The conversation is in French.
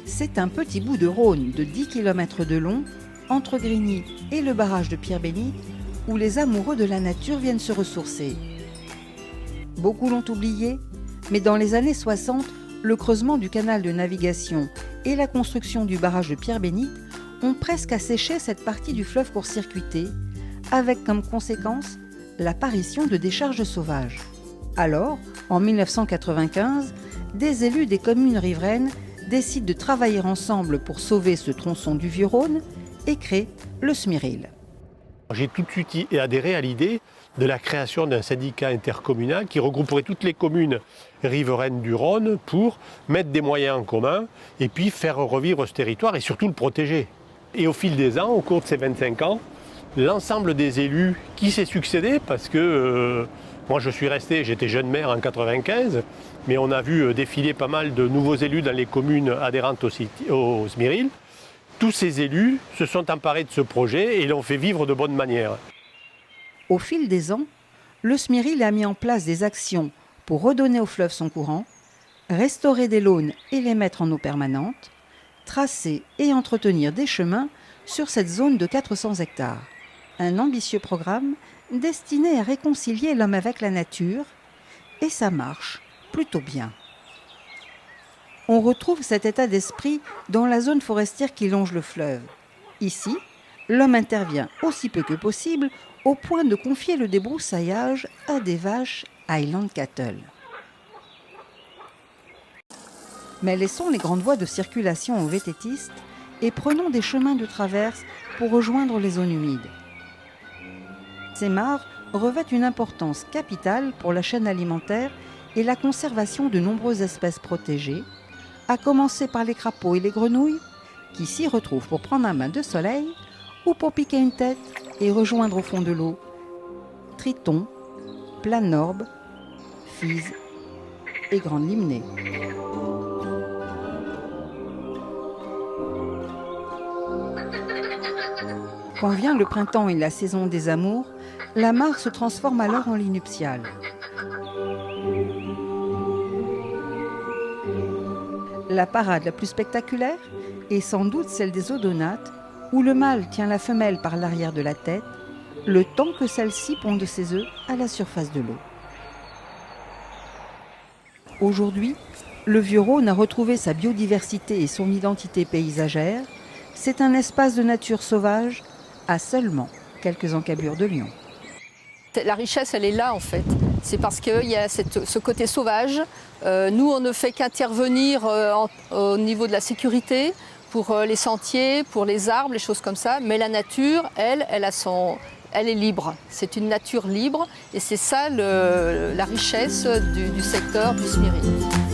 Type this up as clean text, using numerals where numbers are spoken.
C'est un petit bout de Rhône de 10 km de long, entre Grigny et le barrage de Pierre-Bénite, où les amoureux de la nature viennent se ressourcer. Beaucoup l'ont oublié, mais dans les années 60, le creusement du canal de navigation et la construction du barrage de Pierre-Bénite ont presque asséché cette partie du fleuve court-circuité, avec comme conséquence l'apparition de décharges sauvages. Alors, en 1995, des élus des communes riveraines décident de travailler ensemble pour sauver ce tronçon du Vieux-Rhône et créent le SMIRIL. J'ai tout de suite adhéré à l'idée de la création d'un syndicat intercommunal qui regrouperait toutes les communes riveraines du Rhône pour mettre des moyens en commun et puis faire revivre ce territoire et surtout le protéger. Et au fil des ans, au cours de ces 25 ans, l'ensemble des élus qui s'est succédé, parce que moi je suis resté, j'étais jeune maire en 95, mais on a vu défiler pas mal de nouveaux élus dans les communes adhérentes au SMIRIL. Tous ces élus se sont emparés de ce projet et l'ont fait vivre de bonne manière. Au fil des ans, le SMIRIL a mis en place des actions pour redonner au fleuve son courant, restaurer des launes et les mettre en eau permanente, tracer et entretenir des chemins sur cette zone de 400 hectares. Un ambitieux programme destiné à réconcilier l'homme avec la nature, et ça marche plutôt bien. On retrouve cet état d'esprit dans la zone forestière qui longe le fleuve. Ici, l'homme intervient aussi peu que possible au point de confier le débroussaillage à des vaches Highland Cattle. Mais laissons les grandes voies de circulation aux vététistes et prenons des chemins de traverse pour rejoindre les zones humides. Ces mares revêtent une importance capitale pour la chaîne alimentaire et la conservation de nombreuses espèces protégées, à commencer par les crapauds et les grenouilles, qui s'y retrouvent pour prendre un bain de soleil ou pour piquer une tête et rejoindre au fond de l'eau tritons, planorbes, physes et grandes limnées. Quand vient le printemps et la saison des amours, la mare se transforme alors en lit nuptial. La parade la plus spectaculaire est sans doute celle des odonates, où le mâle tient la femelle par l'arrière de la tête, le temps que celle-ci ponde ses œufs à la surface de l'eau. Aujourd'hui, le Vieux-Rhône a retrouvé sa biodiversité et son identité paysagère. C'est un espace de nature sauvage à seulement quelques encablures de Lyon. La richesse, elle est là en fait. C'est parce qu'il y a ce côté sauvage. Nous, on ne fait qu'intervenir au niveau de la sécurité, pour les sentiers, pour les arbres, les choses comme ça. Mais la nature, elle est libre. C'est une nature libre et c'est ça la richesse du secteur du SMIRIL.